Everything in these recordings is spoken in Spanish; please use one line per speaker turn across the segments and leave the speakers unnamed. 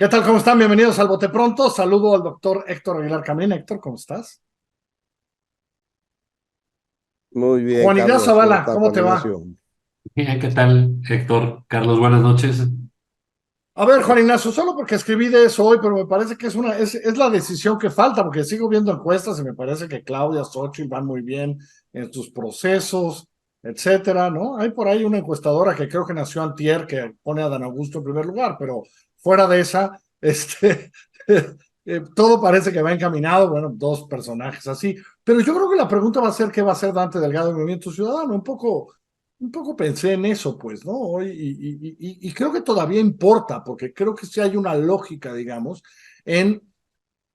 ¿Qué tal? ¿Cómo están? Bienvenidos al Bote Pronto. Saludo al doctor Héctor Aguilar Camín. Héctor, ¿cómo estás?
Muy bien,
Juan Ignacio
Carlos, ¿cómo
Zavala,
está
¿cómo
Juan
te va?
Ignacio?
Bien, ¿qué tal, Héctor? Carlos, buenas noches.
A ver, Juan Ignacio, solo porque escribí de eso hoy, pero me parece que es la decisión que falta, porque sigo viendo encuestas y me parece que Claudia Xochitl van muy bien en sus procesos, etcétera, ¿no? Hay por ahí una encuestadora que creo que nació antier, que pone a Dan Augusto en primer lugar, pero fuera de esa, todo parece que va encaminado, bueno, dos personajes así, pero yo creo que la pregunta va a ser qué va a hacer Dante Delgado en Movimiento Ciudadano, un poco pensé en eso, pues, ¿no? Y creo que todavía importa, porque creo que sí hay una lógica, digamos, en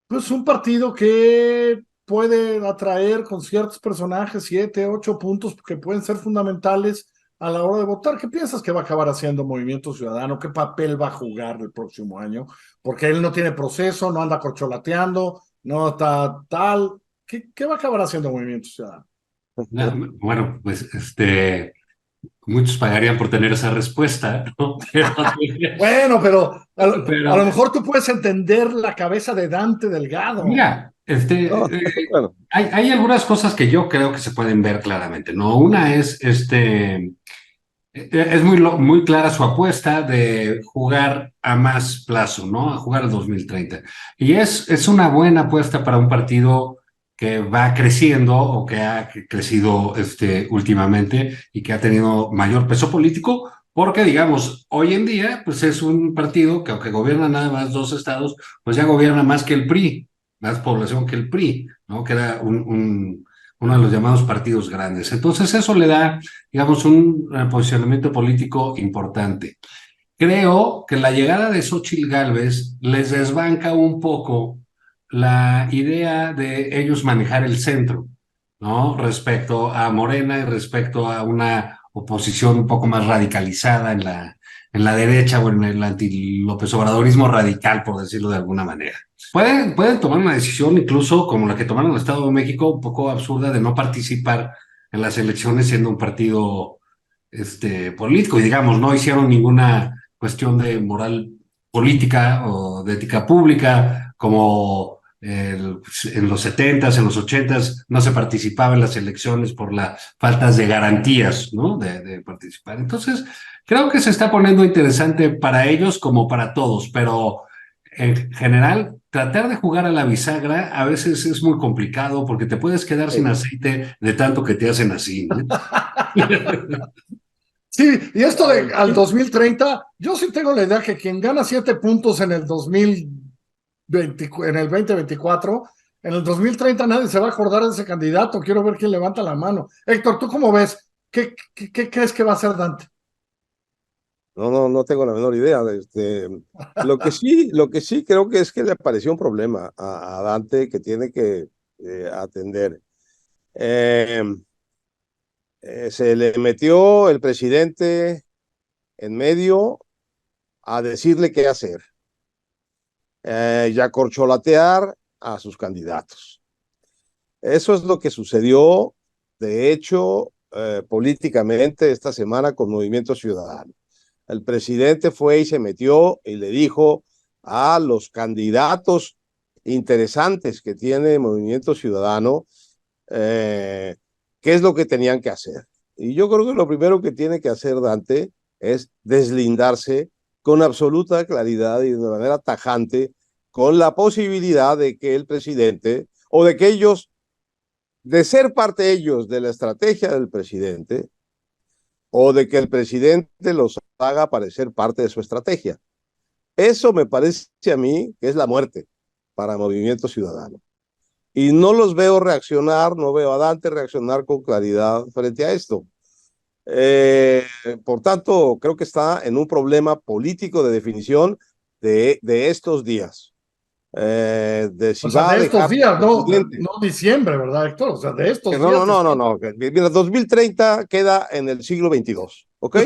pues, un partido que puede atraer con ciertos personajes 7, 8 puntos que pueden ser fundamentales a la hora de votar. ¿Qué piensas que va a acabar haciendo Movimiento Ciudadano? ¿Qué papel va a jugar el próximo año? Porque él no tiene proceso, no anda corcholateando, no está tal. ¿Qué va a acabar haciendo Movimiento Ciudadano?
Bueno, pues muchos pagarían por tener esa respuesta, ¿no?
Bueno, pero a lo
Pero
mejor tú puedes entender la cabeza de Dante Delgado.
mira,
No, bueno,
hay algunas cosas que yo creo que se pueden ver claramente, ¿no? Una es, es muy clara su apuesta de jugar a más plazo, ¿no? A jugar al 2030. Y es una buena apuesta para un partido que va creciendo o que ha crecido últimamente y que ha tenido mayor peso político, porque digamos, hoy en día, pues es un partido que aunque gobierna nada más dos estados, pues ya gobierna más que el PRI, más población que el PRI, ¿no? Que era uno de los llamados partidos grandes. Entonces eso le da, digamos, un posicionamiento político importante. Creo que la llegada de Xóchitl Gálvez les desbanca un poco la idea de ellos manejar el centro, ¿no? Respecto a Morena y respecto a una oposición un poco más radicalizada en la derecha o en el anti-López Obradorismo radical, por decirlo de alguna manera. Pueden tomar una decisión incluso como la que tomaron el Estado de México, un poco absurda, de no participar en las elecciones siendo un partido político y digamos, no hicieron ninguna cuestión de moral política o de ética pública, como en los setentas, en los ochentas, no se participaba en las elecciones por las faltas de garantías, ¿no? De participar. Entonces, creo que se está poniendo interesante para ellos como para todos, pero en general, tratar de jugar a la bisagra a veces es muy complicado porque te puedes quedar sin
eh,
aceite de tanto que te hacen así, ¿no?
Sí, y esto de al
sí,
2030, yo sí tengo la idea que quien gana 7 puntos en el 2020, en el 2024, en el 2030 nadie se va a acordar de ese candidato. Quiero ver quién levanta la mano. Héctor, ¿tú cómo ves? ¿Qué crees que va a hacer Dante?
no tengo la menor idea. Lo que sí creo que es que le apareció un problema a Dante que tiene que atender. Eh, Se le metió el presidente en medio a decirle qué hacer y a corcholatear a sus candidatos. Eso es lo que sucedió, de hecho, políticamente esta semana con Movimiento Ciudadano. El presidente fue y se metió y le dijo a los candidatos interesantes que tiene Movimiento Ciudadano eh, qué es lo que tenían que hacer. Y yo creo que lo primero que tiene que hacer Dante es deslindarse con absoluta claridad y de manera tajante con la posibilidad de que el presidente o de que ellos de ser parte ellos de la estrategia del presidente o de que el presidente los haga parecer parte de su estrategia. Eso me parece a mí que es la muerte para Movimiento Ciudadano. Y no los veo reaccionar, no veo a Dante reaccionar con claridad frente a esto. Eh, por tanto, creo que está en un problema político de definición de estos días, de
O
si
sea,
va a
de estos
dejar
días,
al
no,
presidente.
no diciembre, ¿verdad, Héctor? O sea, de estos días.
No. Mira, 2030 queda en el siglo XXII, ¿ok?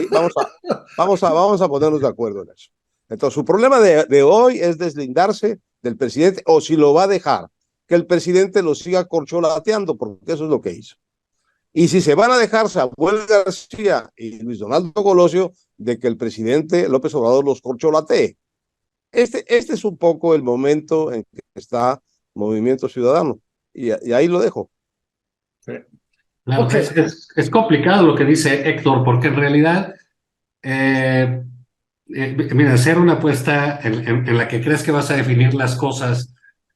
Vamos a ponernos de acuerdo en eso. Entonces, su problema de hoy es deslindarse del presidente o si lo va a dejar, que el presidente lo siga corcholateando, porque eso es lo que hizo. Y si se van a dejar Samuel García y Luis Donaldo Colosio de que el presidente López Obrador los corcholatee. Este es un poco el momento en que está Movimiento Ciudadano, y ahí lo dejo.
Sí.
Claro,
Ok,
es complicado lo que dice Héctor, porque en realidad, mira, hacer una apuesta en la que crees que vas a definir las cosas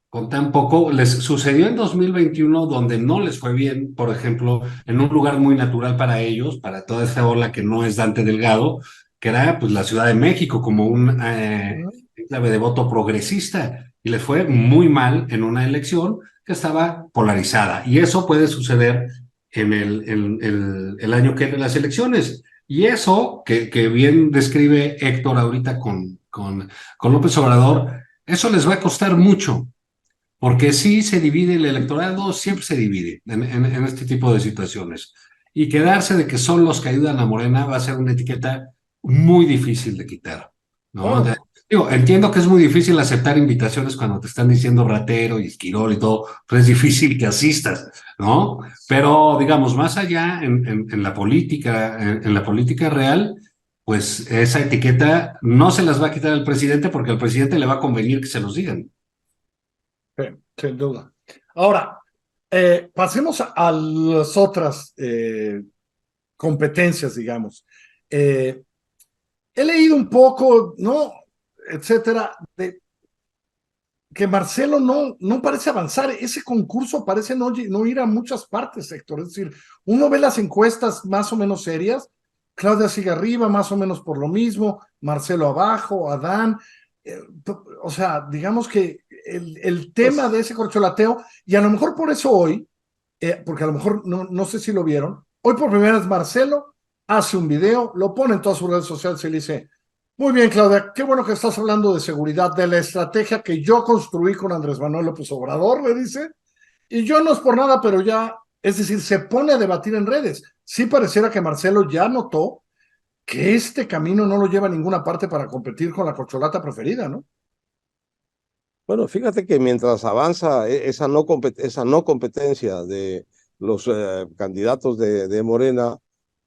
con tan poco, les sucedió en 2021 donde no les fue bien, por ejemplo, en un lugar muy natural para ellos, para toda esta ola que no es Dante Delgado, que era pues la Ciudad de México como un clave de voto progresista, y les fue muy mal en una elección que estaba polarizada, y eso puede suceder en el año que viene las elecciones. Y eso que bien describe Héctor ahorita con López Obrador, eso les va a costar mucho, porque sí se divide el electorado, siempre se divide en este tipo de situaciones. Y quedarse de que son los que ayudan a Morena va a ser una etiqueta muy difícil de quitar, ¿no?
bueno,
Digo, entiendo que es muy difícil aceptar invitaciones cuando te están diciendo ratero y esquirol y todo, pero es difícil que asistas, ¿no? Pero digamos, más allá en la política, en la política real, pues esa etiqueta no se las va a quitar el presidente porque al presidente le va a convenir que se los digan.
sí, sin duda. Ahora, pasemos a las otras competencias, digamos. Eh, He leído un poco, ¿no? Etcétera, de que Marcelo no parece avanzar. Ese concurso parece no ir a muchas partes, Héctor. Es decir, uno ve las encuestas más o menos serias. Claudia sigue arriba, más o menos por lo mismo. Marcelo abajo, Adán. eh, o sea, digamos que el tema de
Pues,
ese corcholateo, y a lo mejor por eso hoy, porque a lo mejor no sé si lo vieron, hoy por primera vez Marcelo hace un video, lo pone en todas sus redes sociales y le dice: muy bien, Claudia, qué bueno que estás hablando de seguridad, de la estrategia que yo construí con Andrés Manuel López Obrador, le dice, y yo no es por nada, pero ya, es decir, se pone a debatir en redes. Sí pareciera que Marcelo ya notó que este camino no lo lleva a ninguna parte para competir con la corcholata preferida, ¿no?
bueno, fíjate que mientras avanza esa no competencia de los candidatos de Morena,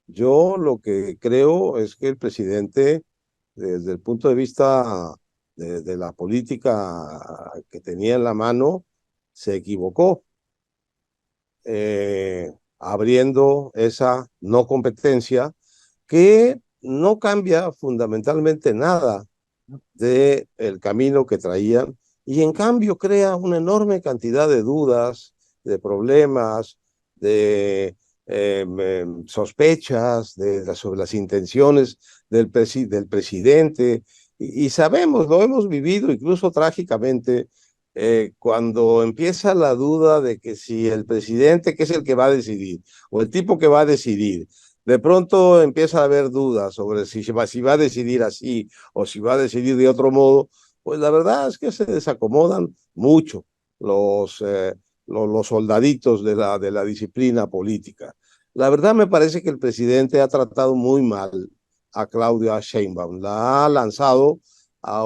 yo lo que creo es que el presidente, desde el punto de vista de la política que tenía en la mano, se equivocó, abriendo esa no competencia que no cambia fundamentalmente nada del camino que traían, y en cambio crea una enorme cantidad de dudas, de problemas, de sospechas sobre las intenciones del presidente, y sabemos, lo hemos vivido incluso trágicamente, cuando empieza la duda de que si el presidente, que es el que va a decidir, o el tipo que va a decidir, de pronto empieza a haber dudas sobre si va a decidir así o si va a decidir de otro modo, pues la verdad es que se desacomodan mucho los, eh, los soldaditos de la disciplina política. La verdad me parece que el presidente ha tratado muy mal a Claudia Sheinbaum, la ha lanzado a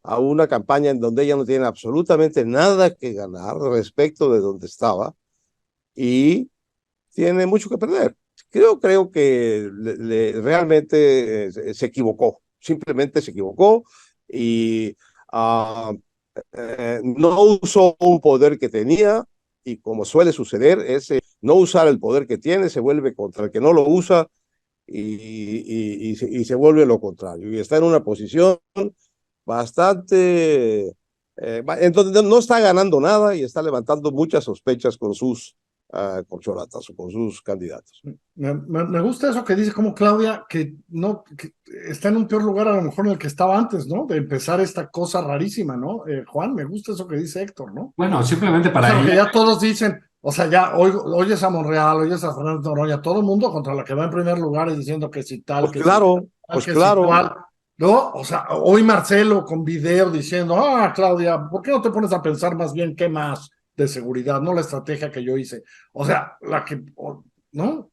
a una campaña en donde ella no tiene absolutamente nada que ganar respecto de donde estaba, y tiene mucho que perder. Creo que realmente se equivocó, simplemente se equivocó, y uh, no usó un poder que tenía, y como suele suceder, ese no usar el poder que tiene se vuelve contra el que no lo usa, y se vuelve lo contrario, y está en una posición bastante, entonces no está ganando nada y está levantando muchas sospechas con sus corcholatas o con sus candidatos.
Me gusta eso que dice como Claudia, que no que está en un peor lugar a lo mejor en el que estaba antes, ¿no? De empezar esta cosa rarísima, ¿no? Juan, me gusta eso que dice Héctor, ¿no?
Bueno, simplemente
O sea,
para
lo que
ella.
ya todos dicen, o sea, ya oyes a Monreal, oyes a Fernando Noroña, todo el mundo contra la que va en primer lugar y diciendo que si tal, que si tal,
Pues
que si
claro,
cual, ¿no? O sea, hoy Marcelo con video diciendo: Claudia, ¿por qué no te pones a pensar más bien qué más de seguridad, no la estrategia que yo hice? O sea, ¿no?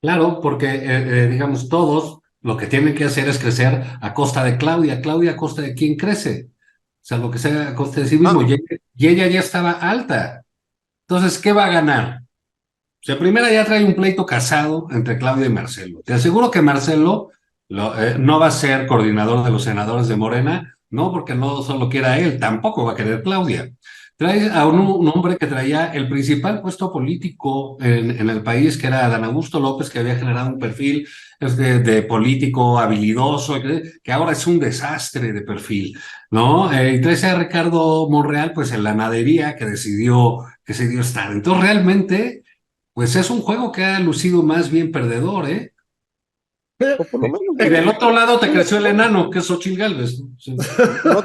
Claro, porque digamos, todos lo que tienen que hacer es crecer a costa de Claudia. Claudia a costa de quién crece, salvo que sea a costa de sí mismo.
ah,
Y ella ya estaba alta. Entonces, ¿qué va a ganar? O sea, primera ya trae un pleito casado entre Claudia y Marcelo. Te aseguro que Marcelo no va a ser coordinador de los senadores de Morena no porque no solo quiera él, tampoco va a querer Claudia. Trae a un hombre que traía el principal puesto político en el país, que era Adán Augusto López, que había generado un perfil de político habilidoso, que ahora es un desastre de perfil, ¿no? Y trae a Ricardo Monreal, pues en la nadería que decidió estar. Entonces, realmente, pues es un juego que ha lucido más bien perdedor, ¿eh?
O por lo menos
Y del otro lado te creció el enano, que es Xochitl Gálvez, ¿no? Sí.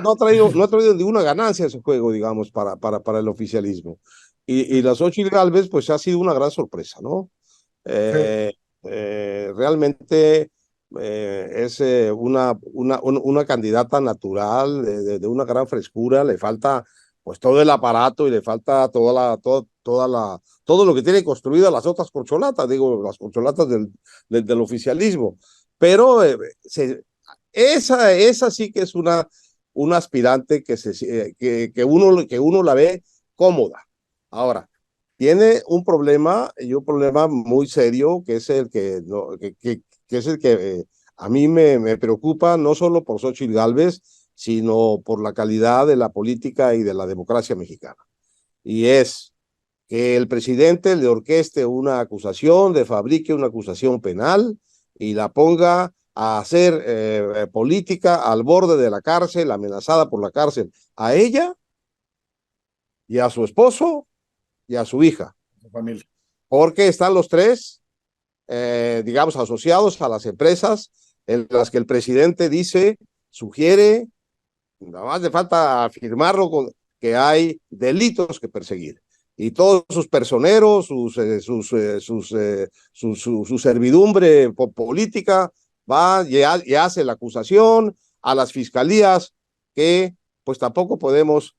no ha traído ninguna ganancia ese juego, digamos, para el oficialismo. Y la Xochitl Gálvez, pues ha sido una gran sorpresa, ¿no? Eh, Realmente es una candidata natural, de una gran frescura, le falta pues todo el aparato y le falta todo lo que tiene construido las otras corcholatas, digo, las corcholatas del oficialismo. Pero esa sí que es una aspirante que uno la ve cómoda. Ahora, tiene un problema, y un problema muy serio, que es el que, no, que es el que a mí me preocupa, no solo por Xochitl Gálvez, sino por la calidad de la política y de la democracia mexicana. Y es que el presidente le orqueste una acusación, le fabrique una acusación penal y la ponga a hacer política al borde de la cárcel, amenazada por la cárcel, a ella y a su esposo y a su hija.
Familia.
Porque están los tres, digamos, asociados a las empresas en las que el presidente dice, sugiere, nada más le falta afirmarlo, que hay delitos que perseguir. Y todos sus personeros, su servidumbre política va y hace la acusación a las fiscalías, que pues tampoco podemos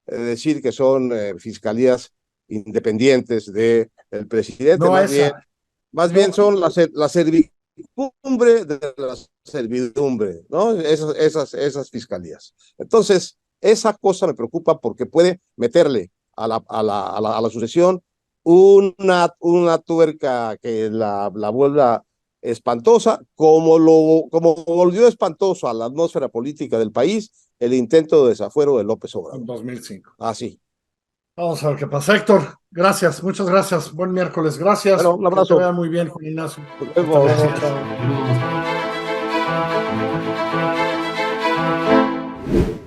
decir que son fiscalías independientes del presidente,
No
más bien son la servidumbre de la servidumbre, ¿no? Esas fiscalías. Entonces, esa cosa me preocupa porque puede meterle a la sucesión una tuerca que la vuelva espantosa, como volvió espantoso a la atmósfera política del país el intento de desafuero de López Obrador.
En 2005.
Así.
Vamos a ver qué pasa. Héctor, gracias, muchas gracias. Buen miércoles, gracias.
Bueno, un abrazo.
Que te vea muy bien, Juan Ignacio.
Hasta luego.
Pero